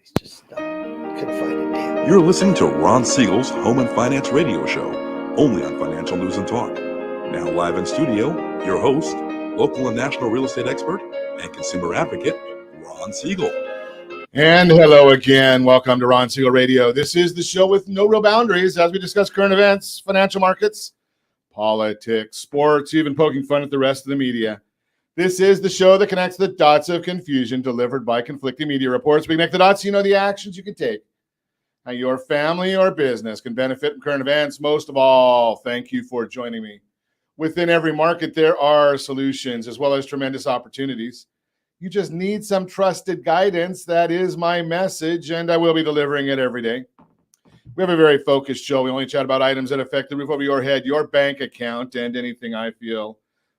He's just stuck. Couldn't find it. Damn. You're listening to Ron Siegel's Home and Finance Radio Show, only on Financial News and Talk. Now live in studio, your host, local and national real estate expert and consumer advocate, Ron Siegel. And hello again. Welcome to Ron Siegel Radio. This is the show with no real boundaries as we discuss current events, financial markets, politics, sports, even poking fun at the rest of the media. This is the show that connects the dots of confusion delivered by conflicting media reports. We connect the dots so you know the actions you can take, how your family or business can benefit from current events. Most of all, thank you for joining me. Within every market, there are solutions as well as tremendous opportunities. You just need some trusted guidance. That is my message, and I will be delivering it every day. We have a very focused show. We only chat about items that affect the roof over your head, your bank account, and anything I feel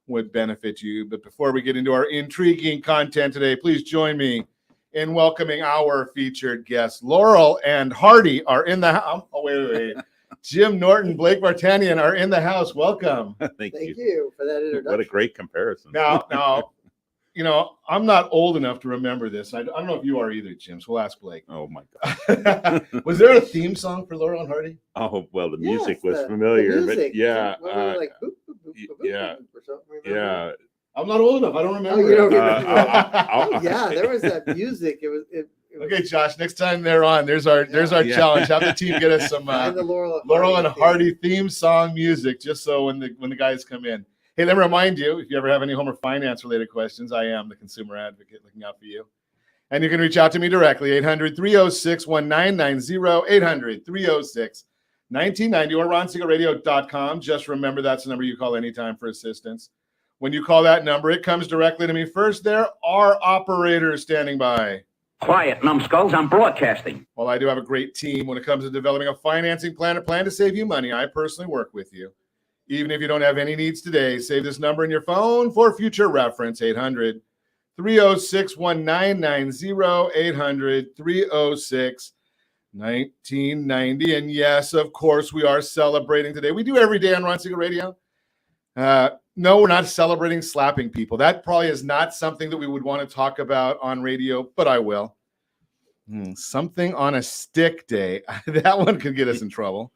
would benefit you. But before we get into our intriguing content today, please join me in welcoming our featured guests. Laurel and Hardy are in the house. Oh, wait. Jim Norton, Blake Vartanian are in the house. Welcome. Thank you for that introduction. What a great comparison. Now, you know, I'm not old enough to remember this. I don't know if you are either, Jim, so we'll ask Blake. Oh, my God. Was there a theme song for Laurel and Hardy? Oh, well, the music was familiar. The music. But yeah. Like, boop, boop, boop, boop, boop, yeah. boop, or something, Yeah. I'm not old enough. I don't remember. Oh, you don't it. remember. Yeah, there was that music. It was Okay, Josh, next time they're on, there's our challenge. Have the team get us some and the Laurel and Hardy theme song music, just so when the guys come in. Hey, let me remind you, if you ever have any home or finance related questions, I am the consumer advocate looking out for you. And you can reach out to me directly, 800-306-1990, 800-306-1990, or ronsiegelradio.com. Just remember that's the number you call anytime for assistance. When you call that number, it comes directly to me first. There are operators standing by. Quiet, numbskulls, I'm broadcasting. Well, I do have a great team when it comes to developing a financing plan, a plan to save you money. I personally work with you. Even if you don't have any needs today, save this number in your phone for future reference, 800-306-1990, 800-306-1990. And yes, of course, we are celebrating today. We do every day on Ron Siegel Radio. No, we're not celebrating slapping people. That probably is not something that we would want to talk about on radio, but I will. Something on a stick day. That one could get us in trouble.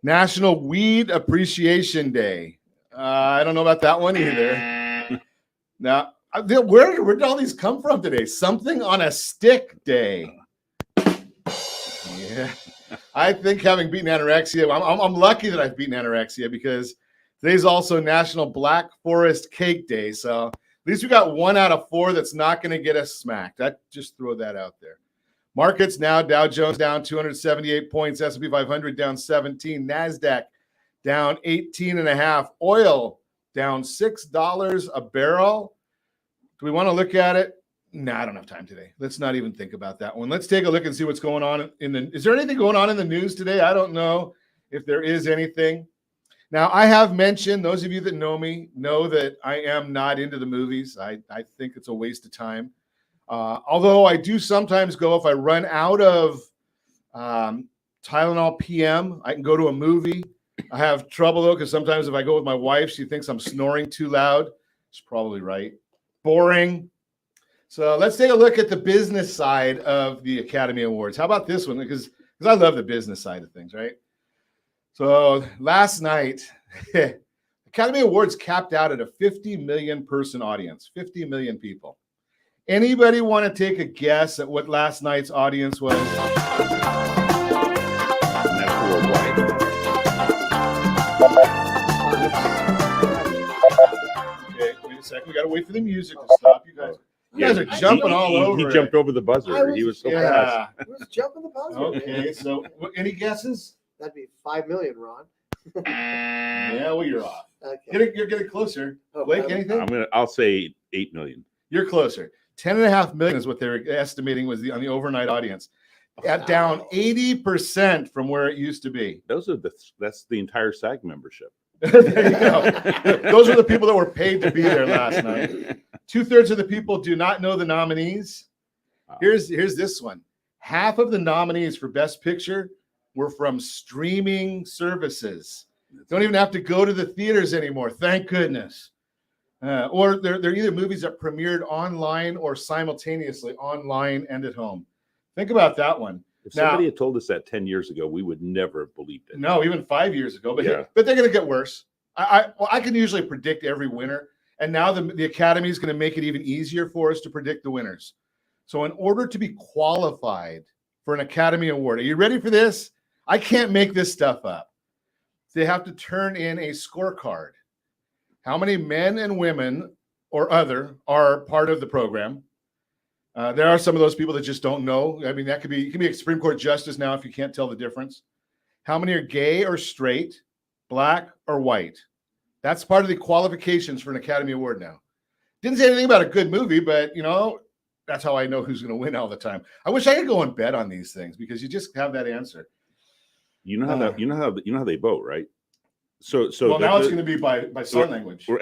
National Weed Appreciation Day. I don't know about that one either. Now, where did all these come from today? Something on a stick day. Yeah. I think having beaten anorexia, I'm lucky that I've beaten anorexia because today's also National Black Forest Cake Day. So at least we got 1 out of 4 that's not going to get us smacked. Just throw that out there. Markets now, Dow Jones down 278 points, S&P 500 down 17, NASDAQ down 18.5, oil down $6 a barrel. Do we want to look at it? No, I don't have time today. Let's not even think about that one. Let's take a look and see what's going on is there anything going on in the news today? I don't know if there is anything. Now, I have mentioned, those of you that know me know that I am not into the movies. I think it's a waste of time. Although I do sometimes go, if I run out of Tylenol PM, I can go to a movie. I have trouble, though, because sometimes if I go with my wife, she thinks I'm snoring too loud. She's probably right. Boring. So let's take a look at the business side of the Academy Awards. How about this one? Because I love the business side of things, right? So last night, Academy Awards capped out at a 50 million person audience, 50 million people. Anybody want to take a guess at what last night's audience was? And that's worldwide. Okay, wait a second. We got to wait for the music to stop. You guys are jumping all over. He jumped over the buzzer. He was so fast. I was jumping the buzzer. Okay, so any guesses? That'd be 5 million, Ron. Yeah, well, you're off. Okay. You're getting closer. Oh, Blake, anything? I'll say 8 million. You're closer. 10.5 million is what they're estimating was on the overnight audience. Down 80% from where it used to be. That's the entire SAG membership. There you go. Those are the people that were paid to be there last night. 2/3 of the people do not know the nominees. Here's this one. Half of the nominees for Best Picture were from streaming services. Don't even have to go to the theaters anymore. Thank goodness. Or they're either movies that premiered online or simultaneously online and at home. Think about that one. If Now- somebody had told us that 10 years ago, we would never have believed it. No, even 5 years ago. But Yeah. but they're going to get worse. I can usually predict every winner, and now the Academy is going to make it even easier for us to predict the winners. So in order to be qualified for an Academy Award, are you ready for this? I can't make this stuff up. They have to turn in a scorecard. How many men and women or other are part of the program? There are some of those people that just don't know. I mean, you can be a Supreme Court justice now if you can't tell the difference. How many are gay or straight, black or white? That's part of the qualifications for an Academy Award now. Didn't say anything about a good movie, but that's how I know who's going to win all the time. I wish I could go and bet on these things because you just have that answer. You know how they vote, right? So Well, now it's going to be by sign language or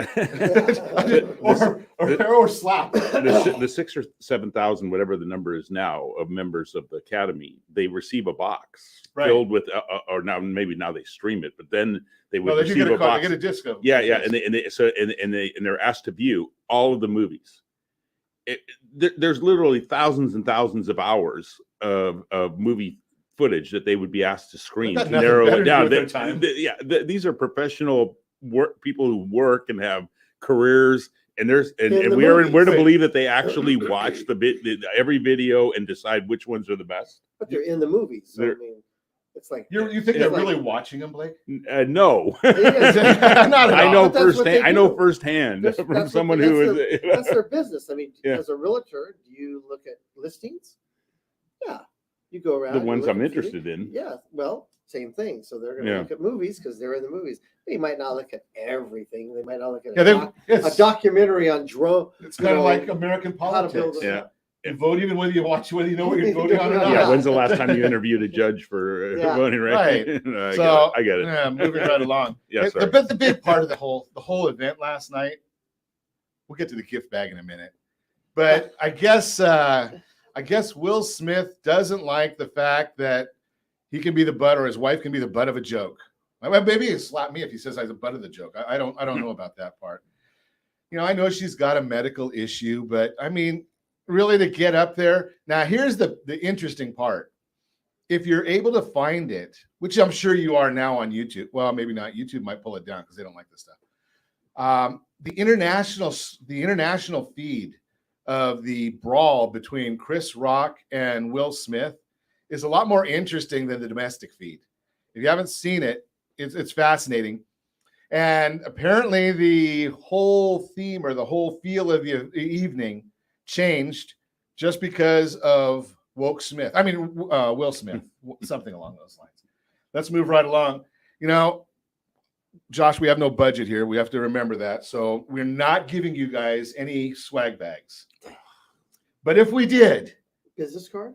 slap. the 6,000 or 7,000, whatever the number is now, of members of the Academy, they receive a box filled with, or now maybe now they stream it, but then they would receive a box. They get a disc of Yeah, and they're asked to view all of the movies. There's literally thousands and thousands of hours of movie footage that they would be asked to screen to narrow it down. These are professional people who work and have careers, and we're to believe that they actually watch every video and decide which ones are the best. But they're in the movies. So, I mean, it's like you think they're really watching them, Blake? No, not I know firsthand. I know firsthand from someone who is. That's their business. I mean, as a realtor, do you look at listings? Yeah. You go around. The ones I'm interested in. Yeah, well, same thing. So they're going to look at movies because they're in the movies. They might not look at everything. They might not look at a documentary on drone. It's kind of like American politics. You vote even whether you know what you're voting on or not. Yeah, when's the last time you interviewed a judge for voting? Right. I get it. Yeah, moving right along. Yes, but the big part of the whole event last night. We'll get to the gift bag in a minute, but I guess Will Smith doesn't like the fact that he can be the butt or his wife can be the butt of a joke. Maybe he'll slap me if he says I'm the butt of the joke. I don't know about that part. I know she's got a medical issue, but I mean, really to get up there. Now, here's the interesting part. If you're able to find it, which I'm sure you are now on YouTube. Well, maybe not. YouTube might pull it down because they don't like this stuff. The international feed of the brawl between Chris Rock and Will Smith is a lot more interesting than the domestic feed. If you haven't seen it, it's fascinating. And apparently the whole theme or the whole feel of the evening changed just because of Will Smith, something along those lines. Let's move right along. Josh, we have no budget here. We have to remember that. So we're not giving you guys any swag bags. But if we did, business card?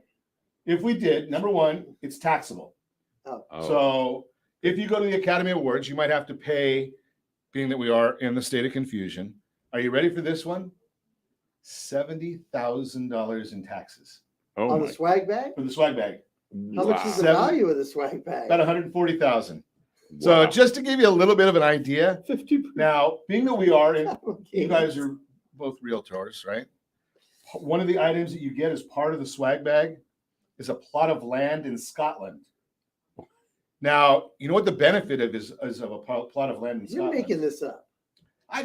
If we did, number one, it's taxable. Oh. So if you go to the Academy Awards, you might have to pay, being that we are in the state of confusion. Are you ready for this one? $70,000 in taxes. On the swag bag? For the swag bag. How much is the value of the swag bag? About $140,000. So just to give you a little bit of an idea, 50%. Now, being that we are in, you guys are both realtors, right? One of the items that you get as part of the swag bag is a plot of land in Scotland. Now, you know what the benefit is of a plot of land in Scotland? You're making this up.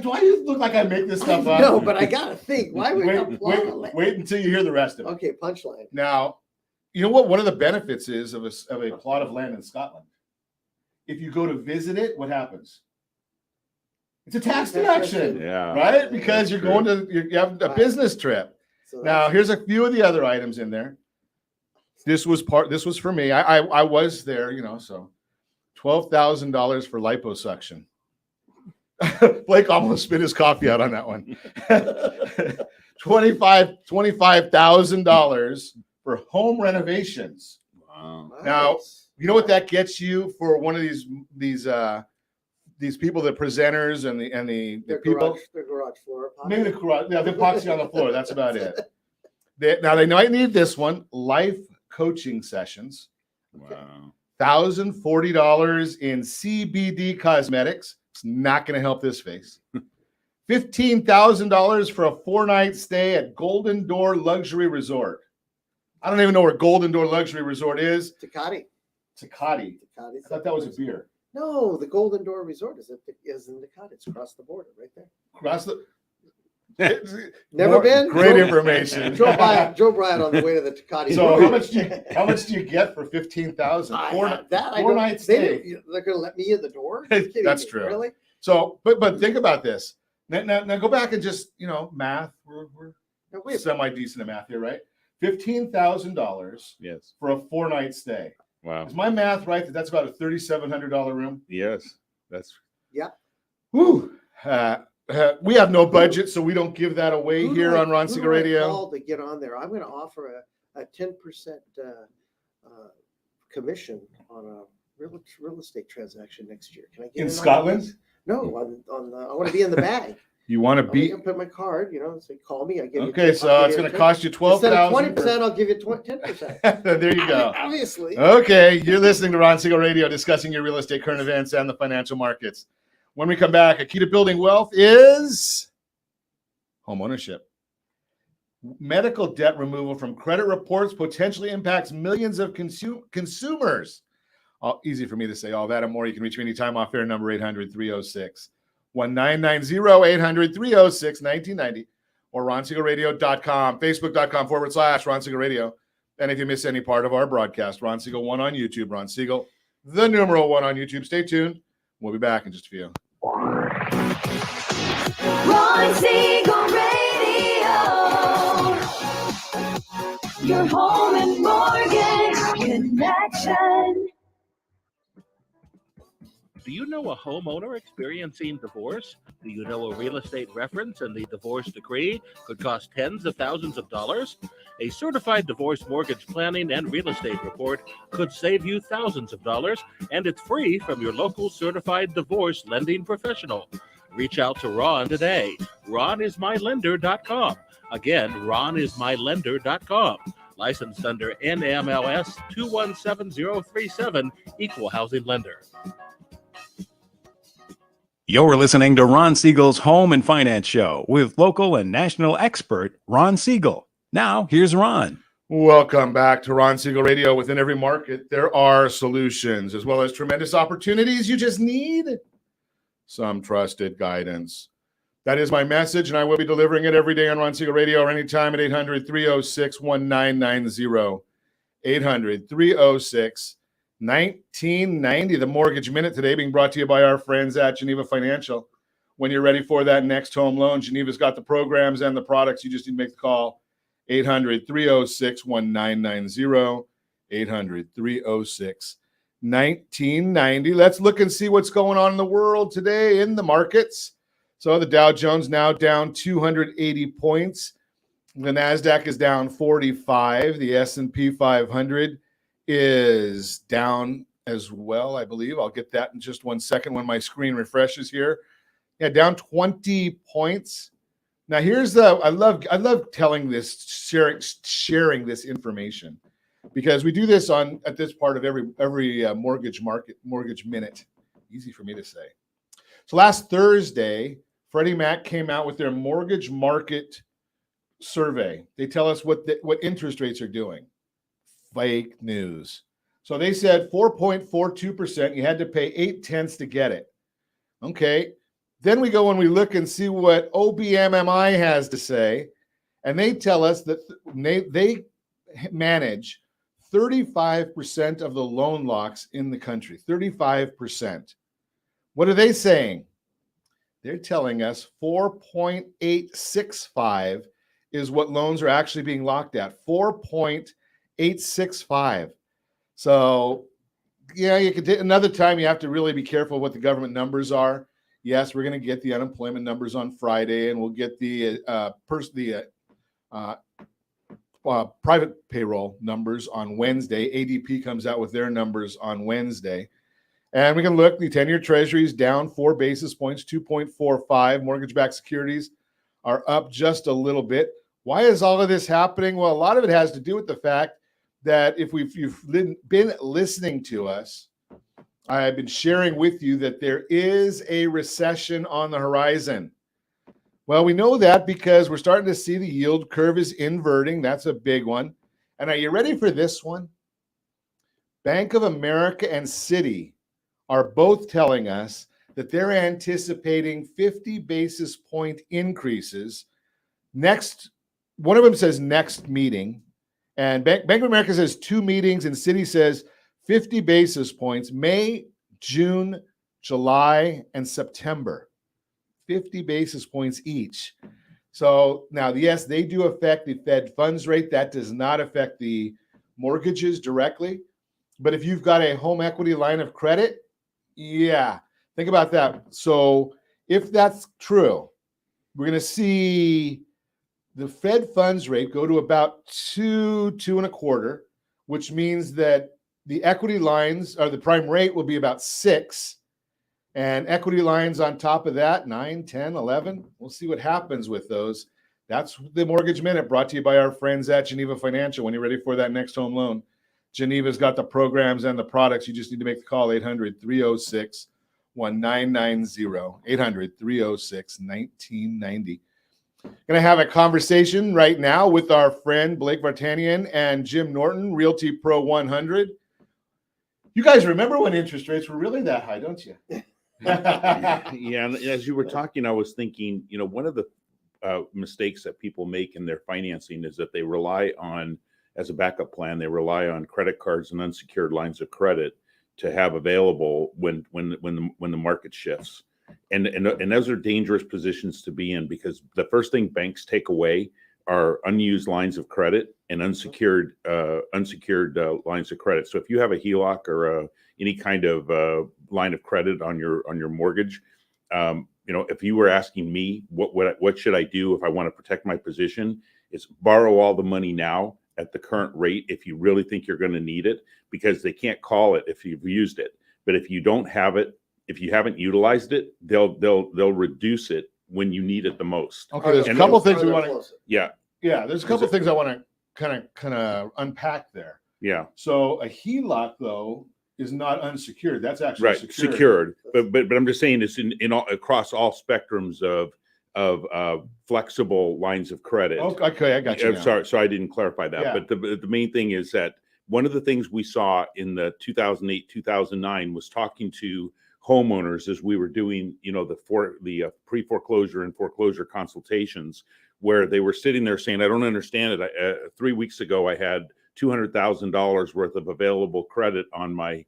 Do I look like I make this stuff up? No, but I gotta think. Why would a plot of land? Wait until you hear the rest of it. Okay, punchline. Now, you know what one of the benefits is of a plot of land in Scotland? If you go to visit it, what happens? It's a tax deduction, right? Because you're going to you have a business trip. So now, here's a few of the other items in there. This was for me. I was there, so $12,000 for liposuction. Blake almost spit his coffee out on that one. $25,000 for home renovations. Wow. Now, you know what that gets you for one of these people, the presenters and the people? Their garage floor. Maybe the epoxy on the floor. That's about it. They might need this one. Life coaching sessions. Wow. $1,040 in CBD cosmetics. It's not going to help this face. $15,000 for a 4-night stay at Golden Door Luxury Resort. I don't even know where Golden Door Luxury Resort is. Tecate. Tecate. I thought that was a beer. No, the Golden Door Resort is in Tecate. It's across the border, right there. Across the. Never been. Great information. Drove by it on the way to the Tecate. So how much do you get for 15,000? Four nights stay. They're going to let me in the door. That's true. Really? So, but think about this. Now go back and just math. We're semi decent at math here, right? $15,000. Yes. For a 4-night stay. Wow. Is my math right? That's about a $3,700 room. Yes. Yeah. Whew. We have no budget, so we don't give that away here on Ron Siegel Radio. To get on there, I'm going to offer a 10% commission on a real estate transaction next year. Can I get in Scotland? No, I want to be in the bag. You want to be? Put my card. Say call me. I give you. Okay, so it's going to cost you $12,000. Instead of 20%, I'll give you 10%. There you go. Obviously. Okay, you're listening to Ron Siegel Radio, discussing your real estate, current events, and the financial markets. When we come back, a key to building wealth is homeownership. Medical debt removal from credit reports potentially impacts millions of consumers. Easy for me to say all that and more. You can reach me anytime off air, number 800-306-1990, 800-306-1990, or ronsiegelradio.com, facebook.com/Ron Siegel Radio. And if you miss any part of our broadcast, Ron Siegel 1 on YouTube, Ron Siegel, the numeral 1 on YouTube. Stay tuned. We'll be back in just a few. Ron Siegel Radio, your home and mortgage connection. Do you know a homeowner experiencing divorce? Do you know a real estate reference and the divorce decree could cost tens of thousands of dollars? A certified divorce mortgage planning and real estate report could save you thousands of dollars, and it's free from your local certified divorce lending professional. Reach out to Ron today. RonIsMyLender.com. Again, RonIsMyLender.com. Licensed under NMLS 217037, Equal Housing Lender. You're listening to Ron Siegel's Home and Finance Show with local and national expert Ron Siegel. Now, here's Ron. Welcome back to Ron Siegel Radio. Within every market, there are solutions as well as tremendous opportunities. You just need some trusted guidance. That is my message, and I will be delivering it every day on Ron Siegel Radio or anytime at 800-306-1990, 800-306-1990. The Mortgage Minute today being brought to you by our friends at Geneva Financial. When you're ready for that next home loan, Geneva's got the programs and the products. You just need to make the call. 800-306-1990, 800-306-1990. Let's look and see what's going on in the world today in the markets. So the Dow Jones now down 280 points. The NASDAQ is down 45. The S&P 500 is down as well, I believe. I'll get that in just 1 second when my screen refreshes here. Yeah, down 20 points. Now here's I love telling this, sharing this information, because we do this at this part of every mortgage minute. Easy for me to say. So last Thursday, Freddie Mac came out with their mortgage market survey. They tell us what interest rates are doing. Fake news. So they said 4.42%. You had to pay 0.8 to get it. Okay. Then we go and we look and see what OBMMI has to say, and they tell us that they manage 35% of the loan locks in the country. 35%. What are they saying? They're telling us 4.865 is what loans are actually being locked at. 4.865. So, yeah, you could another time you have to really be careful what the government numbers are. Yes, we're going to get the unemployment numbers on Friday, and we'll get the private payroll numbers on Wednesday. ADP comes out with their numbers on Wednesday. And we can look, the 10-year Treasury is down 4 basis points, 2.45. Mortgage-backed securities are up just a little bit. Why is all of this happening? Well, a lot of it has to do with the fact that if you've been listening to us, I've been sharing with you that there is a recession on the horizon. Well, we know that because we're starting to see the yield curve is inverting. That's a big one. And are you ready for this one? Bank of America and Citi are both telling us that they're anticipating 50 basis point increases next. One of them says next meeting, and Bank of America says 2 meetings, and Citi says 50 basis points, May, June, July, and September. 50 basis points each. So now, yes, they do affect the Fed funds rate. That does not affect the mortgages directly. But if you've got a home equity line of credit, yeah, think about that. So if that's true, we're going to see the Fed funds rate go to about 2.25, which means that the equity lines or the prime rate will be about 6, and equity lines on top of that, 9, 10, 11. We'll see what happens with those. That's the Mortgage Minute, brought to you by our friends at Geneva Financial. When you're ready for that next home loan, Geneva's got the programs and the products. You just need to make the call, 800-306-1990, 800-306-1990. Going to have a conversation right now with our friend Blake Vartanian and Jim Norton, Realty Pro 100. You guys remember when interest rates were really that high, don't you? Yeah, and as you were talking, I was thinking, one of the mistakes that people make in their financing is that they rely on, as a backup plan, they rely on credit cards and unsecured lines of credit to have available when the market shifts, and those are dangerous positions to be in, because the first thing banks take away are unused lines of credit and unsecured lines of credit. So if you have a HELOC or any kind of line of credit on your mortgage, if you were asking me what should I do if I want to protect my position, it's borrow all the money now at the current rate if you really think you're going to need it, because they can't call it if you've used it. But if you don't have it, if you haven't utilized it, they'll reduce it when you need it the most. Okay, there's a couple things we want to. Yeah. There's a couple things I want to kind of unpack there. Yeah. So a HELOC though is not unsecured. That's actually right, secured. But I'm just saying it's in all, across all spectrums of flexible lines of credit. Okay, I got you. Sorry, I didn't clarify that. Yeah. But the main thing is that one of the things we saw in the 2008-2009 was talking to homeowners as we were doing, the pre-foreclosure and foreclosure consultations, where they were sitting there saying, "I don't understand it. 3 weeks ago, I had $200,000 worth of available credit on my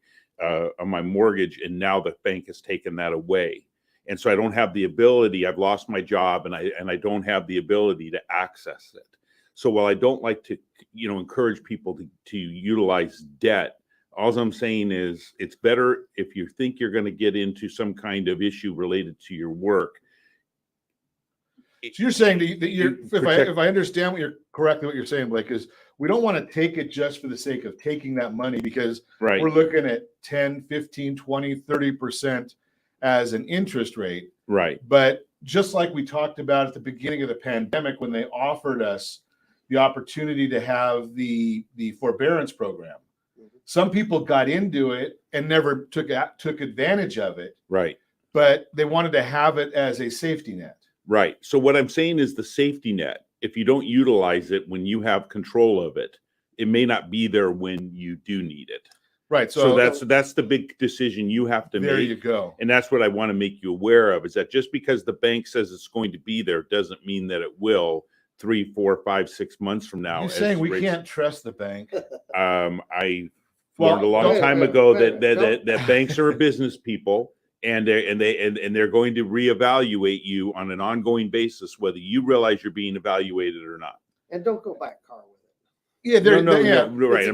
mortgage, and now the bank has taken that away, and so I don't have the ability. I've lost my job, and I don't have the ability to access it." So while I don't like to, encourage people to utilize debt, all I'm saying is it's better if you think you're going to get into some kind of issue related to your work. So you're saying that if I understand what you're saying, Blake, is we don't want to take it just for the sake of taking that money, because we're looking at 10, 15, 20, 30% as an interest rate. Right. But just like we talked about at the beginning of the pandemic, when they offered us the opportunity to have the forbearance program, some people got into it and never took advantage of it. Right. But they wanted to have it as a safety net. Right. So what I'm saying is the safety net, if you don't utilize it when you have control of it, it may not be there when you do need it. Right. So that's the big decision you have to make. There you go. And that's what I want to make you aware of, is that just because the bank says it's going to be there doesn't mean that it will 3, 4, 5, 6 months from now. You're saying we can't trust the bank? I learned a long time ago that banks are business people. And they're going to reevaluate you on an ongoing basis, whether you realize you're being evaluated or not. And don't go buy a car with it. Yeah, right.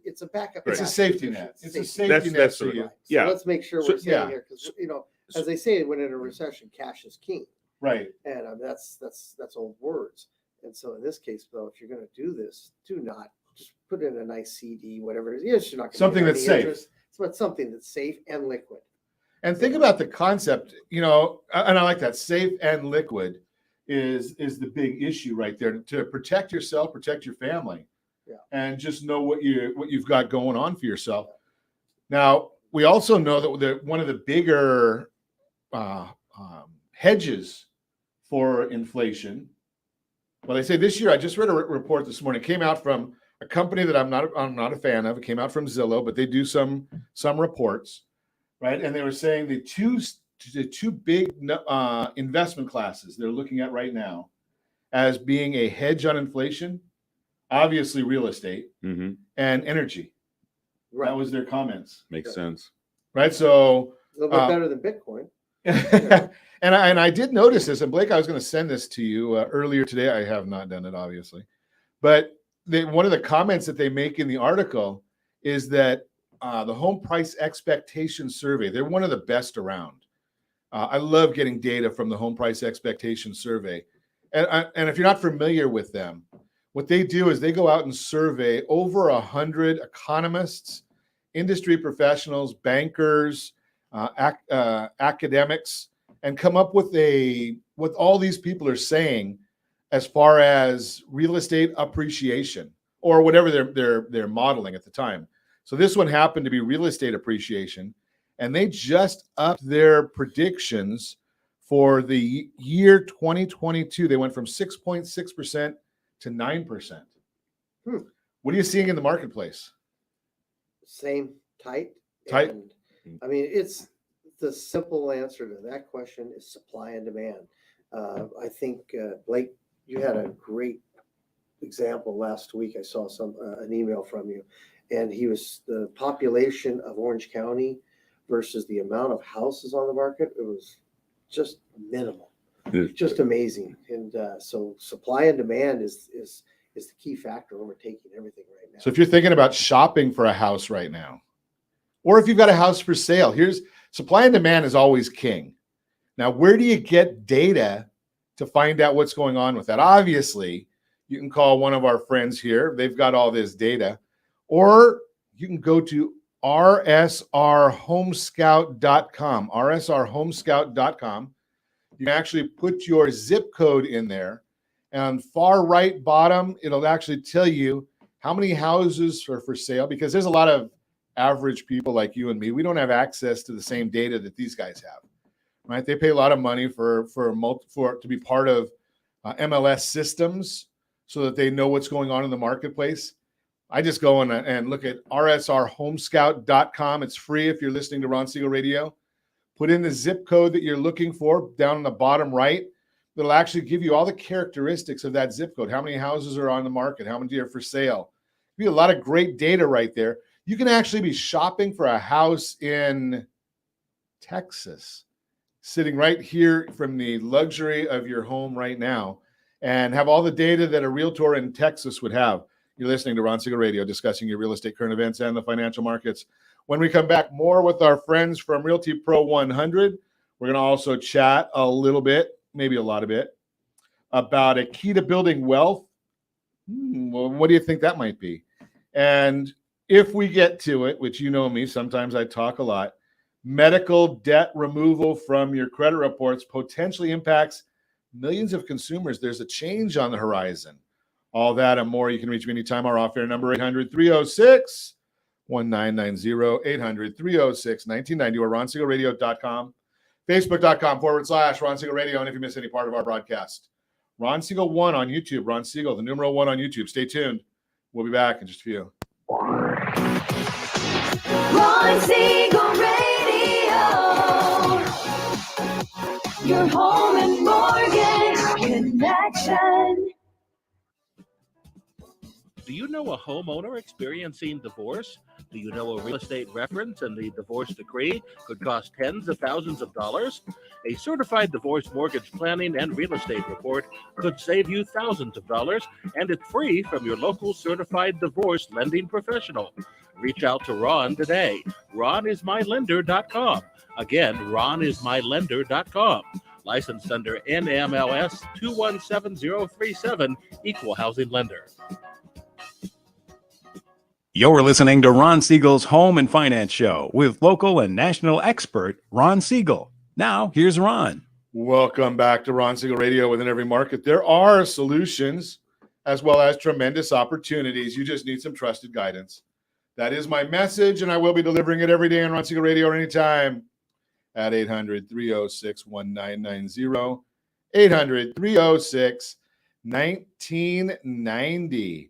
It's a backup. It's a safety net. It's a safety net. That's So yeah. let's make sure we're saying here, because as they say, when in a recession, cash is king. Right. And that's old words. And so in this case, though, if you're going to do this, do not just put in a nice CD, whatever it is. Yes, you're not going to something that's safe. But something that's safe and liquid. And think about the concept, and I like that, safe and liquid is the big issue right there, to protect yourself, protect your family, and just know what you've got going on for yourself. Now, we also know that one of the bigger hedges for inflation Well, they say this year, I just read a report this morning, it came out from a company that I'm not a fan of. It came out from Zillow, but they do some reports, right? And they were saying the two big investment classes they're looking at right now as being a hedge on inflation, obviously real estate and energy. Right. That was their comments. Makes sense. Right. So a little bit better than Bitcoin. and I did notice this, and Blake, I was going to send this to you earlier today. I have not done it, obviously, but one of the comments that they make in the article is that the home price expectation survey, they're one of the best around. I love getting data from the home price expectation survey. And if you're not familiar with them, what they do is they go out and survey over 100 economists, industry professionals, bankers, academics, and come up with what all these people are saying as far as real estate appreciation or whatever they're modeling at the time. So this one happened to be real estate appreciation, and they just upped their predictions for the year 2022. They went from 6.6% to 9%. What are you seeing in the marketplace? Same, tight. And, I mean, it's the simple answer to that question is supply and demand. I think, Blake, you had a great example last week. I saw an email from you, and the population of Orange County versus the amount of houses on the market. It was just minimal, just amazing. And so supply and demand is the key factor overtaking everything right now. So if you're thinking about shopping for a house right now, or if you've got a house for sale, here's supply and demand is always king. Now, where do you get data to find out what's going on with that? Obviously, you can call one of our friends here. They've got all this data. Or you can go to rsrhomescout.com, rsrhomescout.com. You can actually put your zip code in there. And far right bottom, it'll actually tell you how many houses are for sale, because there's a lot of average people like you and me. We don't have access to the same data that these guys have, right? They pay a lot of money for to be part of MLS systems so that they know what's going on in the marketplace. I just go and look at rsrhomescout.com. It's free if you're listening to Ron Siegel Radio. Put in the zip code that you're looking for down in the bottom right. It'll actually give you all the characteristics of that zip code. How many houses are on the market? How many are for sale? Give you a lot of great data right there. You can actually be shopping for a house in Texas, sitting right here from the luxury of your home right now, and have all the data that a realtor in Texas would have. You're listening to Ron Siegel Radio, discussing your real estate current events and the financial markets. When we come back, more with our friends from Realty Pro 100. We're going to also chat a little bit, maybe a lot of it, about a key to building wealth. Well, what do you think that might be? And if we get to it, which you know me, sometimes I talk a lot, medical debt removal from your credit reports potentially impacts millions of consumers. There's a change on the horizon. All that and more. You can reach me anytime. Our off-air number, 800-306-1990, 800-306-1990, or ronsiegelradio.com, facebook.com/Ron Siegel Radio. And if you miss any part of our broadcast, Ron Siegel 1 on YouTube, Ron Siegel, the numeral 1 on YouTube. Stay tuned. We'll be back in just a few. Ron Siegel Radio, your home and mortgage connection. Do you know a homeowner experiencing divorce? Do you know a real estate reference and the divorce decree could cost tens of thousands of dollars? A certified divorce mortgage planning and real estate report could save you thousands of dollars, and it's free from your local certified divorce lending professional. Reach out to Ron today. RonIsMyLender.com. Again, RonIsMyLender.com. Licensed under NMLS 217037, Equal Housing Lender. You're listening to Ron Siegel's Home and Finance Show with local and national expert Ron Siegel. Now, here's Ron. Welcome back to Ron Siegel Radio. Within every market, there are solutions as well as tremendous opportunities. You just need some trusted guidance. That is my message, and I will be delivering it every day on Ron Siegel Radio or anytime at 800-306-1990, 1990.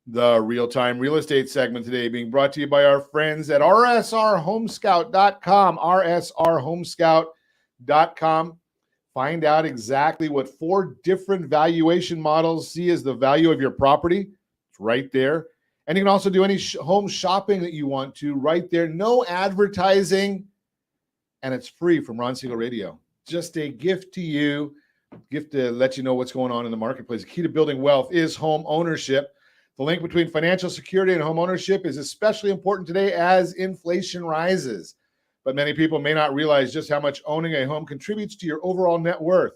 The real-time real estate segment today being brought to you by our friends at rsrhomescout.com. rsrhomescout.com. Find out exactly what 4 different valuation models see as the value of your property. It's right there. And you can also do any home shopping that you want to right there. No advertising. And it's free from Ron Siegel Radio. Just a gift to you. Gift to let you know what's going on in the marketplace. The key to building wealth is home ownership. The link between financial security and home ownership is especially important today as inflation rises. But many people may not realize just how much owning a home contributes to your overall net worth.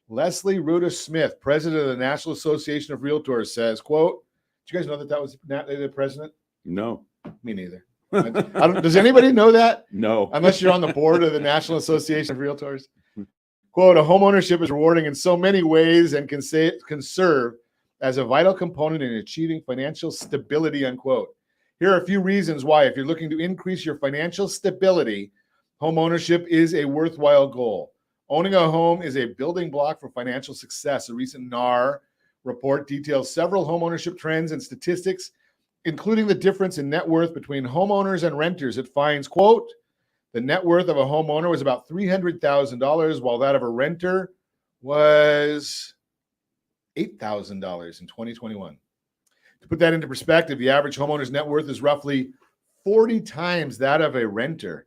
Leslie Ruda Smith, president of the National Association of Realtors, says, quote, did you guys know that was the president? No. Me neither. Does anybody know that? No. Unless you're on the board of the National Association of Realtors. Quote, a home ownership is rewarding in so many ways and can serve as a vital component in achieving financial stability, unquote. Here are a few reasons why, if you're looking to increase your financial stability, home ownership is a worthwhile goal. Owning a home is a building block for financial success. A recent NAR report details several home ownership trends and statistics, including the difference in net worth between homeowners and renters. It finds, quote, the net worth of a homeowner was about $300,000, while that of a renter was $8,000 in 2021. To put that into perspective, the average homeowner's net worth is roughly 40 times that of a renter.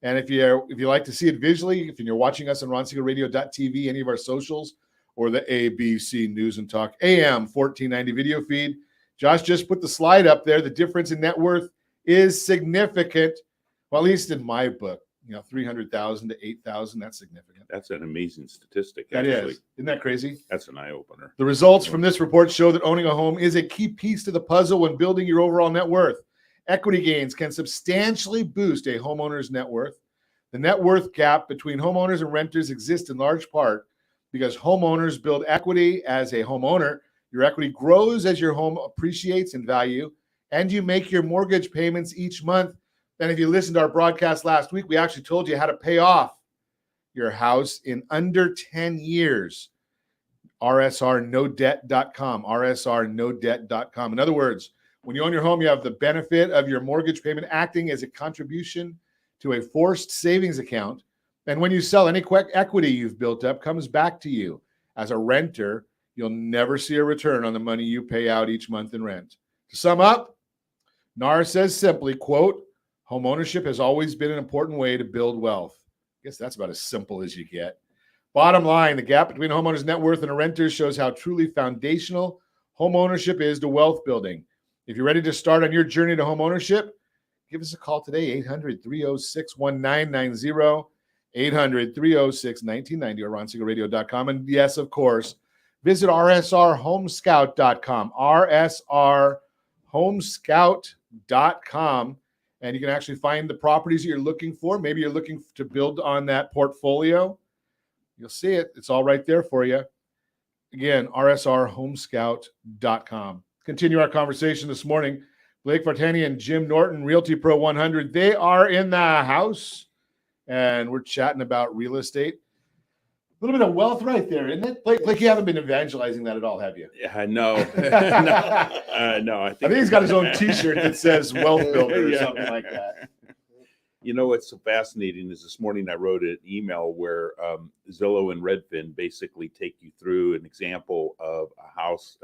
And if you like to see it visually, if you're watching us on ronsiegelradio.tv, any of our socials, or the ABC News and Talk AM 1490 video feed, Josh just put the slide up there. The difference in net worth is significant. Well, at least in my book, 300,000 to 8,000, that's significant. That's an amazing statistic. That actually. is. Isn't that crazy? That's an eye-opener. The results from this report show that owning a home is a key piece to the puzzle when building your overall net worth. Equity gains can substantially boost a homeowner's net worth. The net worth gap between homeowners and renters exists in large part because homeowners build equity as a homeowner. Your equity grows as your home appreciates in value, and you make your mortgage payments each month. And if you listened to our broadcast last week, we actually told you how to pay off your house in under 10 years. rsrnodebt.com, rsrnodebt.com. In other words, when you own your home, you have the benefit of your mortgage payment acting as a contribution to a forced savings account. And when you sell, any equity you've built up comes back to you. As a renter, you'll never see a return on the money you pay out each month in rent. To sum up, NAR says simply, quote, home ownership has always been an important way to build wealth. I guess that's about as simple as you get. Bottom line, the gap between a homeowner's net worth and a renter's shows how truly foundational home ownership is to wealth building. If you're ready to start on your journey to home ownership, give us a call today, 800-306-1990, 800-306-1990, or ronsiegelradio.com. And yes, of course, visit rsrhomescout.com, rsrhomescout.com. And you can actually find the properties that you're looking for. Maybe you're looking to build on that portfolio. You'll see it. It's all right there for you. Again, rsrhomescout.com. Continue our conversation this morning. Blake Vartanian, Jim Norton, Realty Pro 100. They are in the house. And we're chatting about real estate. A little bit of wealth right there, isn't it? Blake, you haven't been evangelizing that at all, have you? Yeah, no. No, I think he's got his own T-shirt that says "Wealth Builder" or something like that. You know what's so fascinating is this morning I wrote an email where Zillow and Redfin basically take you through an example of a house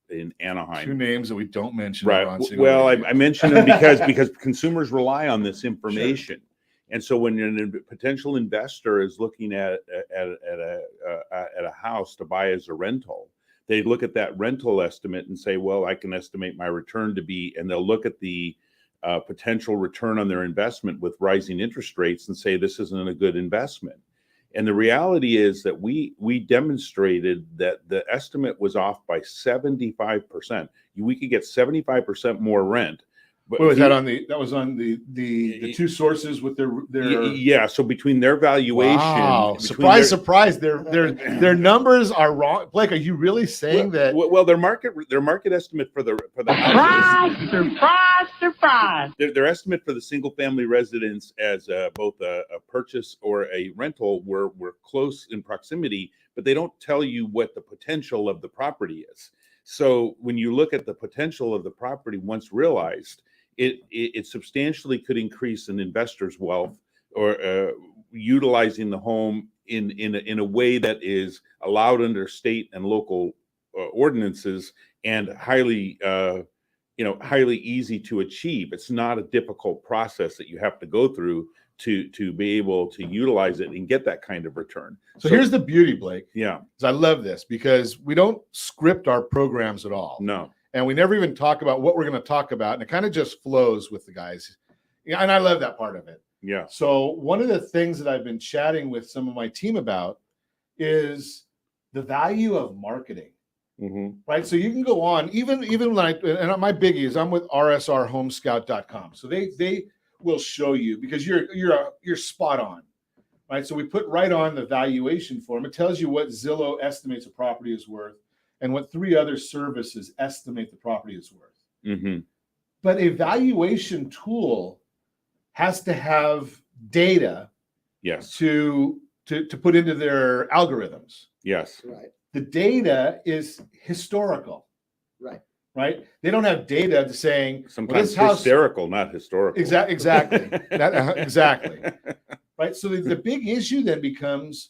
in Anaheim. 2 names that we don't mention. Right. Well, I mention them because consumers rely on this information. Sure. And so when a potential investor is looking at a house to buy as a rental, they look at that rental estimate and say, well, I can estimate my return to be, and they'll look at the potential return on their investment with rising interest rates and say, this isn't a good investment. And the reality is that we demonstrated that the estimate was off by 75%. We could get 75% more rent. What was that on the? That was on the 2 sources with their. Yeah. So between their valuation, wow! Surprise! Their numbers are wrong. Blake, are you really saying that? Well, their market estimate for the house. Surprise! on. Their estimate for the single family residence as both a purchase or a rental were close in proximity, but they don't tell you what the potential of the property is. So when you look at the potential of the property once realized, it substantially could increase an investor's wealth or utilizing the home in a way that is allowed under state and local ordinances and highly highly easy to achieve. It's not a difficult process that you have to go through to be able to utilize it and get that kind of return. So here's the beauty, Blake. Yeah. I love this because we don't script our programs at all. No. And we never even talk about what we're going to talk about. And it kind of just flows with the guys. Yeah, and I love that part of it. Yeah. So one of the things that I've been chatting with some of my team about is the value of marketing. Mm-hmm. Right. So you can go on, even when and my biggie is I'm with rsrhomescout.com. So they will show you because you're spot on. Right. So we put right on the valuation form. It tells you what Zillow estimates a property is worth and what 3 other services estimate the property is worth. Mm-hmm. But a valuation tool has to have data, yes, to put into their algorithms. Yes. Right. The data is historical. Right. Right. They don't have data to saying sometimes hysterical, not historical. Exactly. Exactly. Right. So the big issue then becomes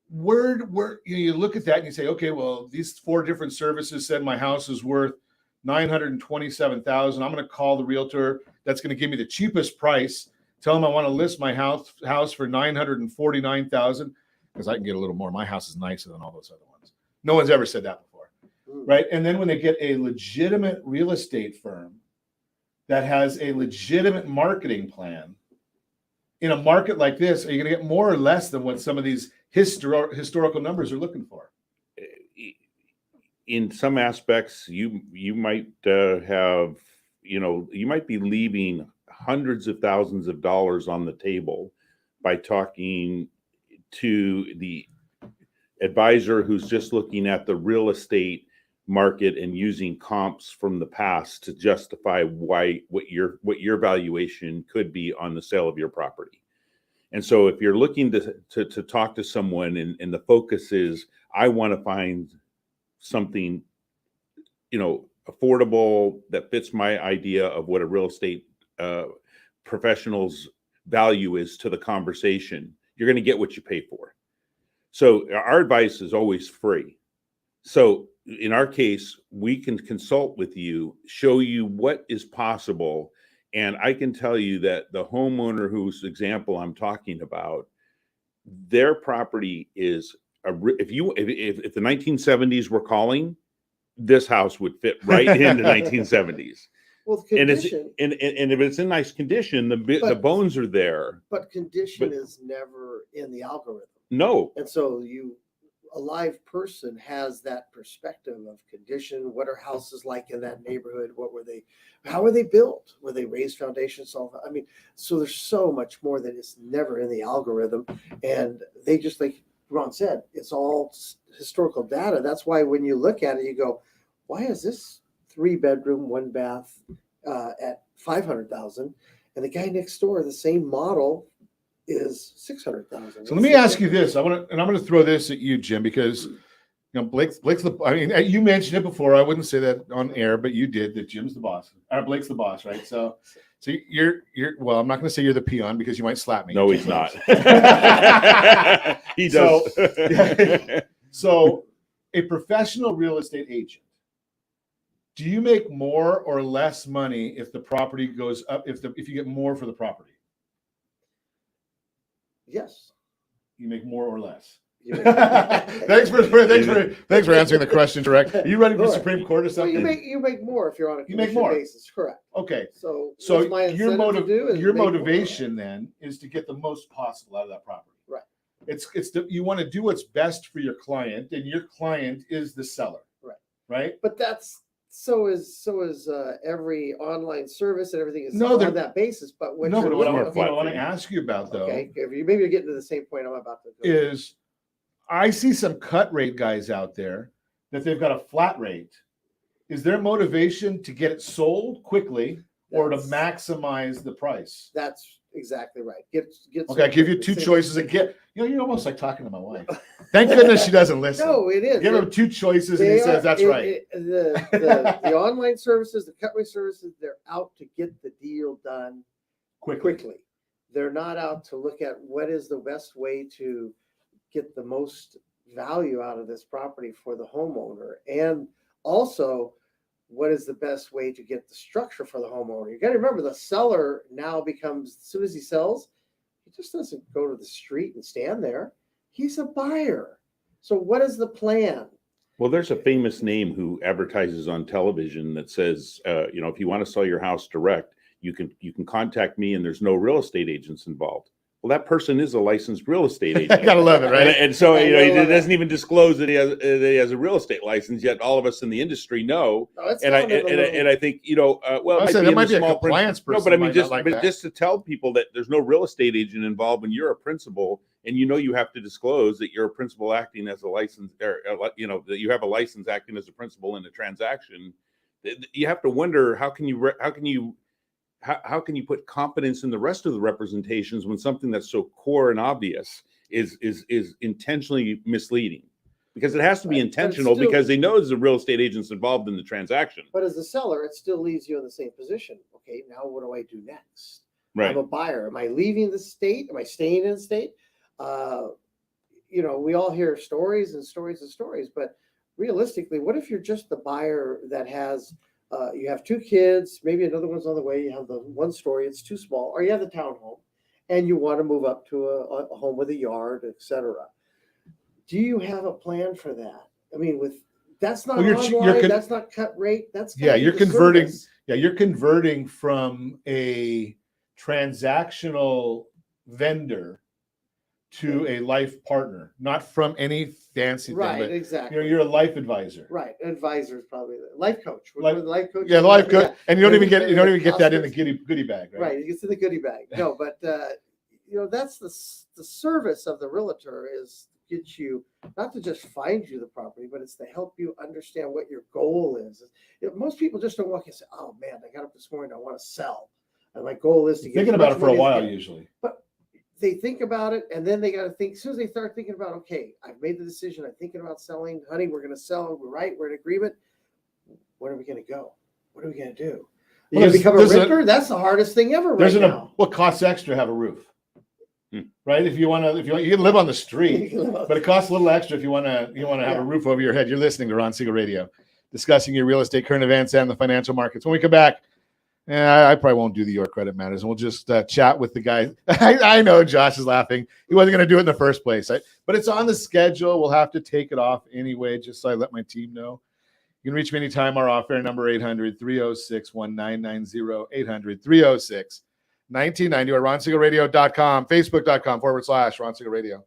where you look at that and you say, okay, well, these 4 different services said my house is worth $927,000. I'm going to call the realtor that's going to give me the cheapest price. Tell them I want to list my house for $949,000 because I can get a little more. My house is nicer than all those other ones. No one's ever said that before, right? And then when they get a legitimate real estate firm that has a legitimate marketing plan in a market like this, are you going to get more or less than what some of these historical numbers are looking for? In some aspects, you might have, you might be leaving hundreds of thousands of dollars on the table by talking to the advisor who's just looking at the real estate market and using comps from the past to justify what your valuation could be on the sale of your property. And so if you're looking to talk to someone and the focus is, I want to find something, affordable that fits my idea of what a real estate professional's value is to the conversation, you're going to get what you pay for. So our advice is always free. So in our case, we can consult with you, show you what is possible. And I can tell you that the homeowner whose example I'm talking about, their property is if the 1970s were calling, this house would fit right into 1970s. Well, and condition, and if it's in nice condition, the bones are there. but condition is never in the algorithm. No. And so a live person has that perspective of condition. What are houses like in that neighborhood? How were they built? Were they raised foundations? I mean, so there's so much more that is never in the algorithm. And they just, like Ron said, it's all historical data. That's why when you look at it, you go, why is this 3-bedroom, 1-bath at $500,000? And the guy next door, the same model, is $600,000. So let me ask you this. I'm going to throw this at you, Jim, because Blake's you mentioned it before. I wouldn't say that on air, but you did that. Jim's the boss. Blake's the boss, right? So you're well. I'm not going to say you're the peon because you might slap me. No, he's not. He does. So a professional real estate agent, do you make more or less money if the property goes up? If you get more for the property? Yes. You make more or less. Thanks for answering the question direct. Are you running for the Supreme Court or something? Well, you make more if you're on a you make commission more basis, correct? Okay. So your motivation then is to get the most possible out of that property. Right. You want to do what's best for your client, and your client is the seller. Right. Right. But so is every online service, and everything is on that basis. But what I want to ask you about, though, okay, maybe you're getting to the same point I'm about to go. Is I see some cut rate guys out there that they've got a flat rate. Is their motivation to get it sold quickly, or to That's- maximize the price? That's exactly right. Okay, I give you two choices again. You're almost like talking to my wife. Thank goodness she doesn't listen. No, it is. Give him two choices and he says that's right. The online services, the cutaway services, they're out to get the deal done quickly. They're not out to look at what is the best way to get the most value out of this property for the homeowner, and also what is the best way to get the structure for the homeowner. You got to remember, the seller now becomes, as soon as he sells, he just doesn't go to the street and stand there. He's a buyer. So what is the plan? Well, there's a famous name who advertises on television that says, if you want to sell your house direct, you can contact me, and there's no real estate agents involved. Well, that person is a licensed real estate agent. I gotta love it, right? And so he doesn't even disclose that he has a real estate license. Yet all of us in the industry know. And I think it might be a compliance person. No, but I mean, just just to tell people that there's no real estate agent involved when you're a principal, and you have to disclose that you're a principal acting as a license, or that you have a license acting as a principal in a transaction. You have to wonder how can you put confidence in the rest of the representations when something that's so core and obvious is intentionally misleading? Because it has to be intentional, because they know there's a real estate agents involved in the transaction. But as a seller, it still leaves you in the same position. Okay, now what do I do next? Right. I'm a buyer. Am I leaving the state? Am I staying in the state? We all hear stories and stories and stories, but realistically, what if you're just the buyer that has you have two kids, maybe another one's on the way, you have the one story, it's too small, or you have the townhome and you want to move up to a home with a yard, etc. Do you have a plan for that? I mean, that's not online, that's not cut rate, that's you're converting. Service. Yeah, you're converting from a transactional vendor to a life partner, not from any fancy thing. Right, but, exactly. You're a life advisor. Right, advisor is probably the life coach. Life coach. Yeah, the life coach, and you don't even get that in the goodie bag, right? Right, it's in the goodie bag. No, but that's the service of the realtor is to get you not to just find you the property, but it's to help you understand what your goal is. Most people just don't walk and say, "Oh man, I got up this morning, I want to sell, and my goal is to get." Thinking about it for a while usually, but they think about it, and then they got to think. As soon as they start thinking about, okay, I've made the decision, I'm thinking about selling, honey, we're going to sell, we're in agreement. Where are we going to go? What are we going to do? You're going to become a renter? That's the hardest thing ever right now. What costs extra to have a roof? Right? If you can live on the street, but it costs a little extra if you want to have a roof over your head. You're listening to Ron Siegel Radio, discussing your real estate, current events, and the financial markets. When we come back, I probably won't do the Your Credit Matters, and we'll just chat with the guy. I know Josh is laughing. He wasn't going to do it in the first place, but it's on the schedule. We'll have to take it off anyway, just so I let my team know. You can reach me anytime. Our off-air number, 800-306-1990, 800-306-1990, or RonSiegelRadio.com, Facebook.com/Ron Siegel Radio.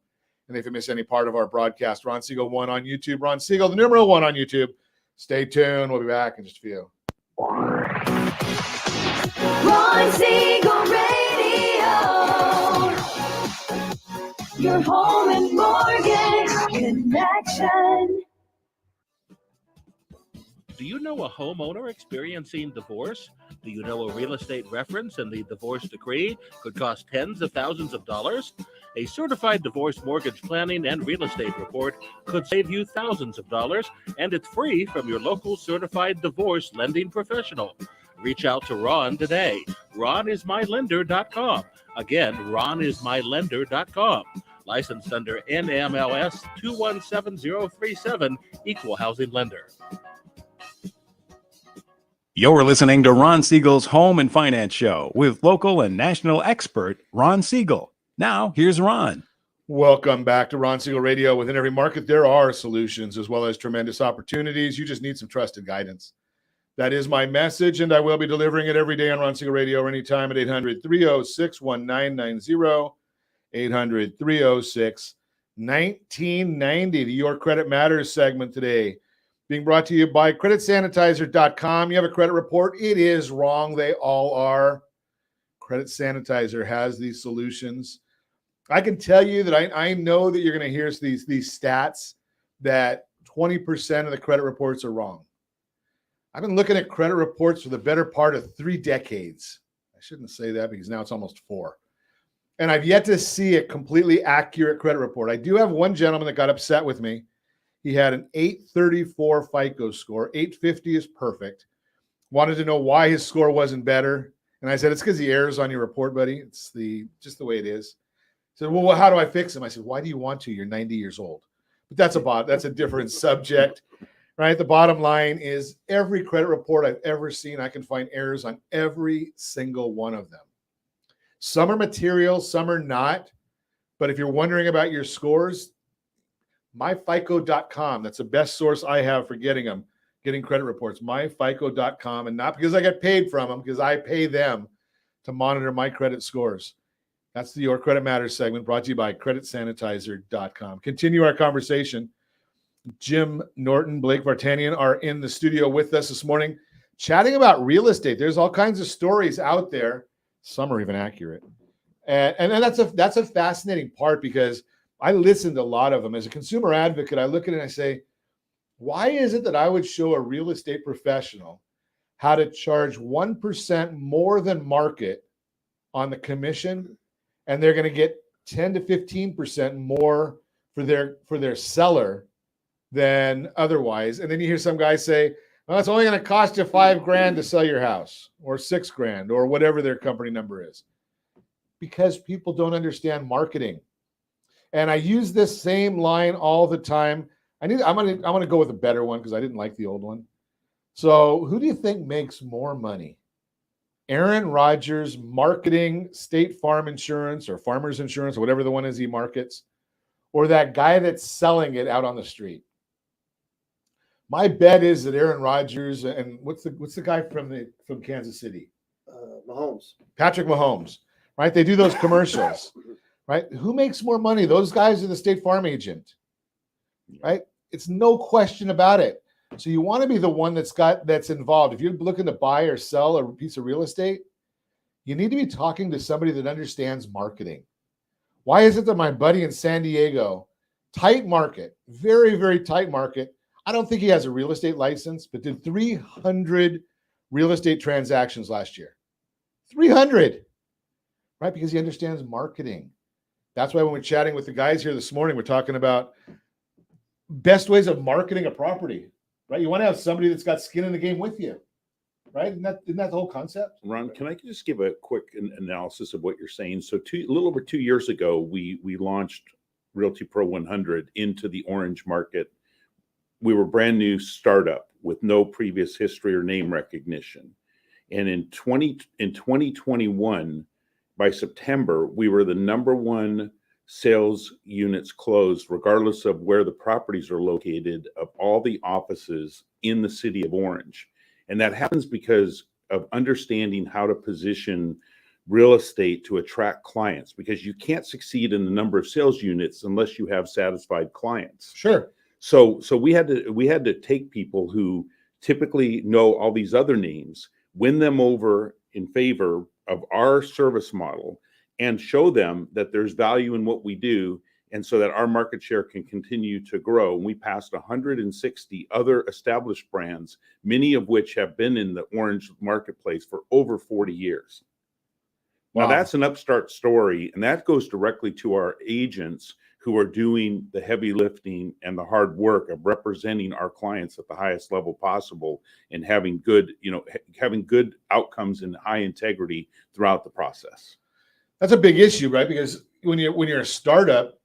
And if you miss any part of our broadcast, Ron Siegel 1 on YouTube, Ron Siegel, the numeral 1 on YouTube. Stay tuned. We'll be back in just a few. Ron Siegel Radio, your home and mortgage connection. Do you know a homeowner experiencing divorce? Do you know a real estate reference and the divorce decree could cost tens of thousands of dollars? A certified divorce mortgage planning and real estate report could save you thousands of dollars, and it's free from your local certified divorce lending professional. Reach out to Ron today. RonIsMyLender.com. Again, RonIsMyLender.com. Licensed under NMLS 217037, Equal Housing Lender. You're listening to Ron Siegel's Home and Finance Show with local and national expert Ron Siegel. Now, here's Ron. Welcome back to Ron Siegel Radio. Within every market, there are solutions as well as tremendous opportunities. You just need some trusted guidance. That is my message, and I will be delivering it every day on Ron Siegel Radio or anytime at 800-306-1990, 800-306-1990. The Your Credit Matters segment today being brought to you by CreditSanitizer.com. You have a credit report. It is wrong. They all are. Credit Sanitizer has these solutions. I can tell you that I know that you're going to hear these stats that 20% of the credit reports are wrong. I've been looking at credit reports for the better part of 3 decades. I shouldn't say that because now it's almost 4. And I've yet to see a completely accurate credit report. I do have one gentleman that got upset with me. He had an 834 FICO score. 850 is perfect. Wanted to know why his score wasn't better. And I said, it's because the errors on your report, buddy. It's just the way it is. He said, well, how do I fix them? I said, why do you want to? You're 90 years old. But that's a different subject, right? The bottom line is every credit report I've ever seen, I can find errors on every single one of them. Some are material, some are not. But if you're wondering about your scores, myfico.com, that's the best source I have for getting credit reports, myfico.com, and not because I get paid from them, because I pay them to monitor my credit scores. That's the Your Credit Matters segment brought to you by creditsanitizer.com. Continue our conversation. Jim Norton, Blake Vartanian are in the studio with us this morning, chatting about real estate. There's all kinds of stories out there. Some are even accurate. And that's a fascinating part because I listen to a lot of them. As a consumer advocate, I look at it and I say, why is it that I would show a real estate professional how to charge 1% more than market on the commission, and they're going to get 10 to 15% more for their seller than otherwise? And then you hear some guy say, well, it's only going to cost you $5,000 to sell your house, or $6,000, or whatever their company number is, because people don't understand marketing. And I use this same line all the time. I'm gonna go with a better one because I didn't like the old one. So who do you think makes more money? Aaron Rodgers marketing State Farm Insurance or Farmers Insurance or whatever the one is he markets, or that guy that's selling it out on the street? My bet is that Aaron Rodgers and what's the guy from Kansas City? Mahomes. Patrick Mahomes, right? They do those commercials, right? Who makes more money? Those guys are the State Farm agent, right? It's no question about it. So you want to be the one that's involved. If you're looking to buy or sell a piece of real estate, you need to be talking to somebody that understands marketing. Why is it that my buddy in San Diego, tight market, very, very tight market, I don't think he has a real estate license, but did 300 real estate transactions last year. 300, right? Because he understands marketing. That's why when we're chatting with the guys here this morning, we're talking about best ways of marketing a property, right? You want to have somebody that's got skin in the game with you, right? Isn't that the whole concept? Ron, can I just give a quick analysis of what you're saying? So a little over 2 years ago, we launched Realty Pro 100 into the orange market. We were brand new startup with no previous history or name recognition. And in 2021, by September, we were the number one sales units closed, regardless of where the properties are located, of all the offices in the city of Orange. And that happens because of understanding how to position real estate to attract clients, because you can't succeed in the number of sales units unless you have satisfied clients. Sure. So we had to take people who typically know all these other names, win them over in favor of our service model, and show them that there's value in what we do, and so that our market share can continue to grow. And we passed 160 other established brands, many of which have been in the orange marketplace for over 40 years. Wow. Now that's an upstart story, and that goes directly to our agents who are doing the heavy lifting and the hard work of representing our clients at the highest level possible and having good outcomes and high integrity throughout the process. That's a big issue, right? Because when you're a startup,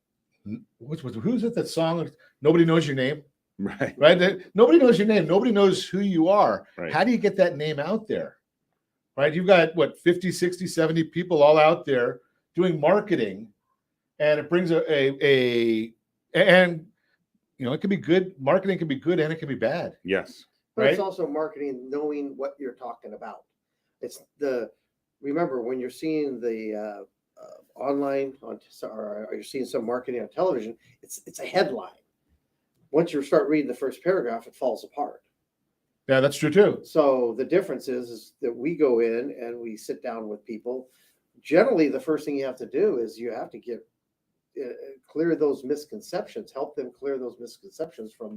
who's it that song? Nobody knows your name, right? Nobody knows your name. Nobody knows who you are. Right. How do you get that name out there, right? You've got 50, 60, 70 people all out there doing marketing, and it brings and it can be good. Marketing can be good and it can be bad. Yes. But right. It's also marketing, knowing what you're talking about. Remember when you're seeing the online or you're seeing some marketing on television, it's a headline. Once you start reading the first paragraph, it falls apart. Yeah, that's true too. So the difference is that we go in and we sit down with people. Generally, the first thing you have to do is you have to clear those misconceptions, help them clear those misconceptions from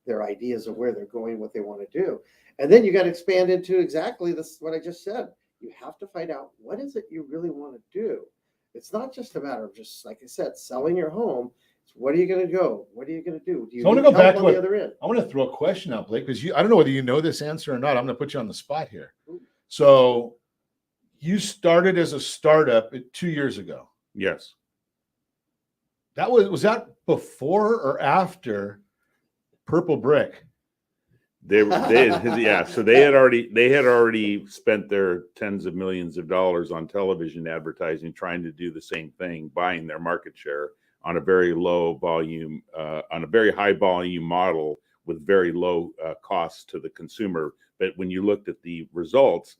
their ideas of where they're going, what they want to do. And then you got to expand into exactly this, what I just said. You have to find out what is it you really want to do. It's not just a matter of just, like I said, selling your home. It's what are you going to go? What are you going to do? Do you So I want need to go back help to on what the other end? I want to throw a question out, Blake, because I don't know whether you know this answer or not. I'm going to put you on the spot here. So you started as a startup 2 years ago. Yes. That was that before or after Purple Brick? Yeah. So they had already spent their tens of millions of dollars on television advertising, trying to do the same thing, buying their market share on a very low volume, on a very high volume model with very low costs to the consumer. But when you looked at the results,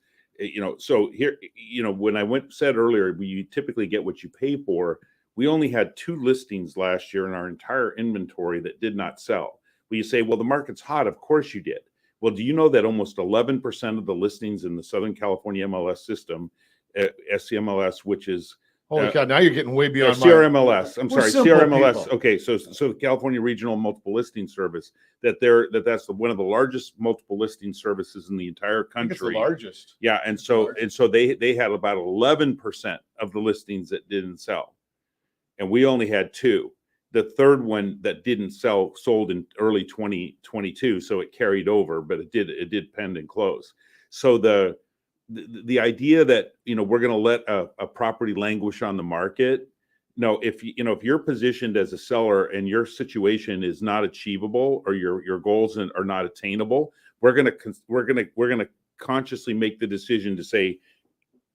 so here, when I said earlier, you typically get what you pay for. We only had 2 listings last year in our entire inventory that did not sell. Well, you say, well, the market's hot. Of course you did. Well, do you know that almost 11% of the listings in the Southern California MLS system, SCMLS, which is Holy cow! Now you're getting way beyond CRMLS. I'm We're sorry, simple CRMLS. people. Okay, so the California Regional Multiple Listing Service, that's one of the largest multiple listing services in the entire I think it's the country. largest. Yeah, and so they had about 11% of the listings that didn't sell, and we only had 2. The third one that didn't sell sold in early 2022, so it carried over, but it did pend and close. So the idea that we're going to let a property languish on the market, no. If you're positioned as a seller and your situation is not achievable or your goals are not attainable, we're going to consciously make the decision to say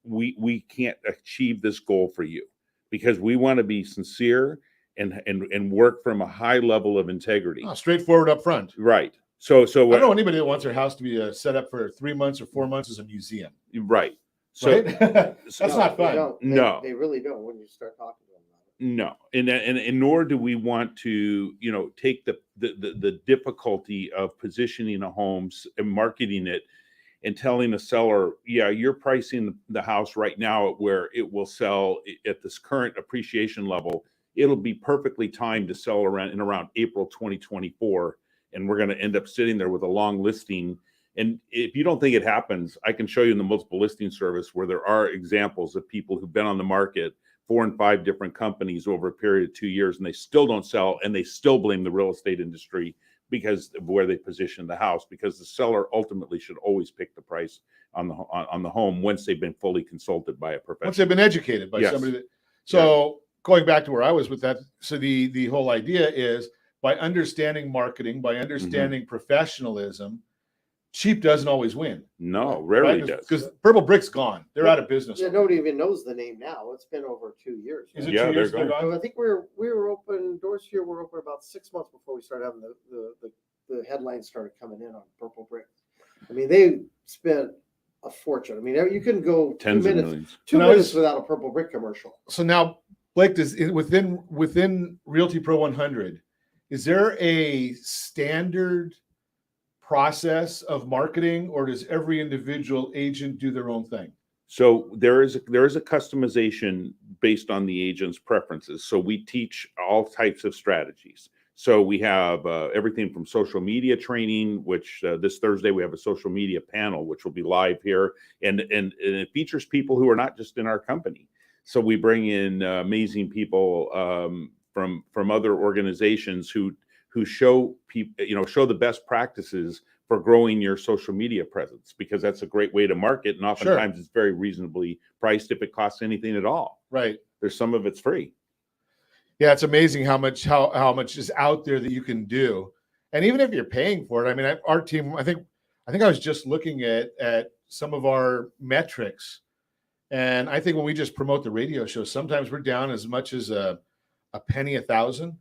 we can't achieve this goal for you, because we want to be sincere and work from a high level of integrity. Straightforward up front. Right. So I don't know anybody that wants their house to be set up for 3 months or 4 months as a museum. Right. So Right? That's not They fun. don't. No. They really don't when you start talking to them about it. No, and nor do we want to, take the difficulty of positioning a home and marketing it and telling a seller, yeah, you're pricing the house right now at where it will sell at this current appreciation level. It'll be perfectly timed to sell around April 2024, and we're going to end up sitting there with a long listing. And if you don't think it happens, I can show you in the multiple listing service where there are examples of people who've been on the market 4 and 5 different companies over a period of 2 years, and they still don't sell, and they still blame the real estate industry because of where they position the house, because the seller ultimately should always pick the price on the home once they've been fully consulted by a professional. Once they've been educated by somebody. Going back to where I was with that, so the whole idea is by understanding marketing, by understanding professionalism, cheap doesn't always win. No, rarely does. Because Purple Brick's gone. They're out of business. Yeah, nobody even knows the name now. It's been over 2 years. Is it Yeah, 2 years they're they're gone. gone? I think we were open. Doors here were open about 6 months before we started having the headlines started coming in on Purple Brick. I mean, they spent a fortune. I mean, you couldn't go Tens of millions. 2 minutes without a Purple Brick commercial. So now, Blake, within Realty Pro 100, is there a standard process of marketing, or does every individual agent do their own thing? So there is a customization based on the agent's preferences. So we teach all types of strategies. So we have everything from social media training, which this Thursday we have a social media panel, which will be live here, and it features people who are not just in our company. So we bring in amazing people from other organizations who show people, show the best practices for growing your social media presence, because that's a great way to market, and oftentimes it's very reasonably priced if it costs anything at all. Right. There's some of it's free. Yeah, it's amazing how much is out there that you can do, and even if you're paying for it. I mean, our team. I think I was just looking at some of our metrics, and I think when we just promote the radio show, sometimes we're down as much as a penny a thousand.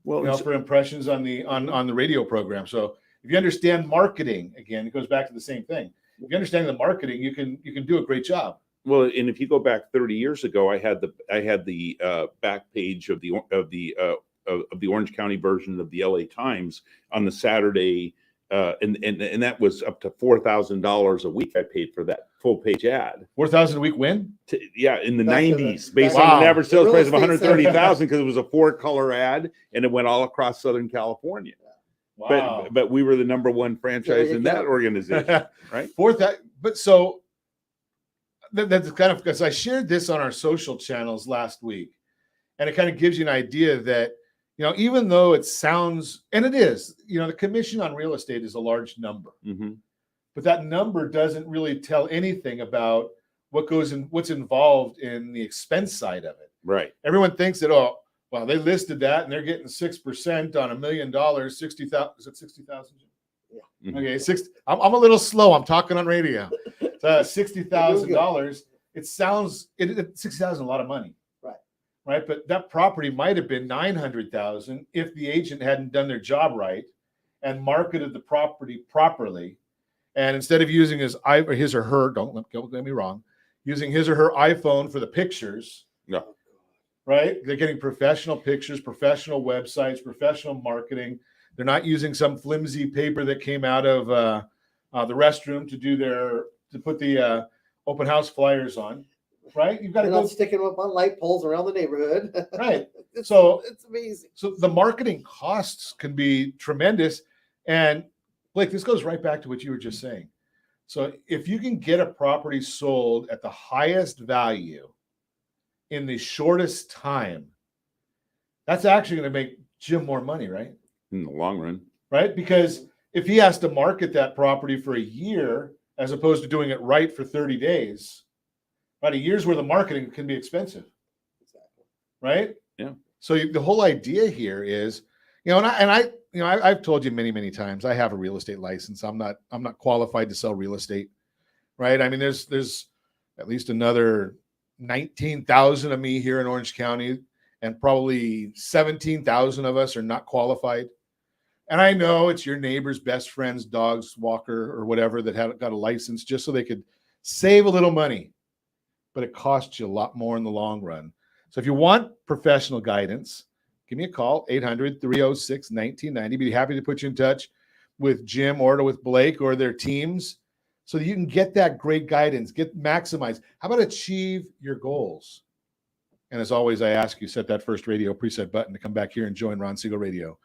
Well, for impressions on the radio program. So if you understand marketing, again, it goes back to the same thing. If you understand the marketing, you can do a great job. Well, and if you go back 30 years ago, I had the back page of the Orange County version of the LA Times on the Saturday, and that was up to $4,000 a week. I paid for that full page ad. $4,000 a week win? In the Back to 90s, the- based Wow. on an average sales The price of real estate $130,000, because it was a 4-color ad and it went all across Southern California. Wow. But we were the number one franchise in that organization, right? But so that's kind of because I shared this on our social channels last week, and it kind of gives you an idea that, even though it sounds, and it is, the commission on real estate is a large number, but that number doesn't really tell anything about what's involved in the expense side of it. Right. Everyone thinks that, well, they listed that and they're getting 6% on $1 million, 60,000. Is it 60,000? Yeah. Okay, I'm a little slow. I'm talking on radio. $60,000. It sounds $60,000 a lot of money, right? But that property might have been $900,000 if the agent hadn't done their job right and marketed the property properly. And instead of using his or her, don't get me wrong, using his or her iPhone for the pictures. No. Right? They're getting professional pictures, professional websites, professional marketing. They're not using some flimsy paper that came out of the restroom to put the open house flyers on. Right? You've got to go sticking them up on light poles around the neighborhood. Right. It's amazing. So the marketing costs can be tremendous. And Blake, this goes right back to what you were just saying. So if you can get a property sold at the highest value in the shortest time, that's actually going to make Jim more money, right? In the long run. Right? Because if he has to market that property for a year, as opposed to doing it right for 30 days, about a year's worth of marketing can be expensive. Exactly. Right? Yeah. So the whole idea here is, I've told you many, many times, I have a real estate license. I'm not qualified to sell real estate, right? I mean, there's at least another 19,000 of me here in Orange County, and probably 17,000 of us are not qualified. And I know it's your neighbor's best friend's dog's walker or whatever that got a license just so they could save a little money, but it costs you a lot more in the long run. So if you want professional guidance, give me a call, 800-306-1990. Be happy to put you in touch with Jim or with Blake or their teams so that you can get that great guidance, maximize. How about achieve your goals? And as always, I ask you, set that first radio preset button to come back here and join Ron Siegel Radio,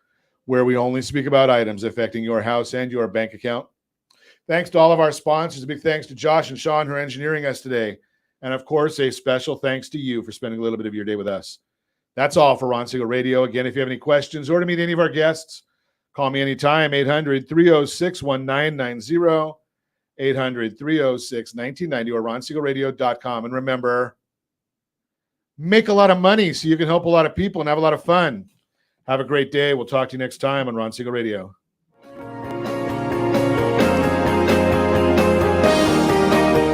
where we only speak about items affecting your house and your bank account. Thanks to all of our sponsors. A big thanks to Josh and Sean who are engineering us today. And of course, a special thanks to you for spending a little bit of your day with us. That's all for Ron Siegel Radio. Again, if you have any questions or to meet any of our guests, call me anytime, 800-306-1990, 800-306-1990, or ronsiegelradio.com. And remember, make a lot of money so you can help a lot of people and have a lot of fun. Have a great day. We'll talk to you next time on Ron Siegel Radio.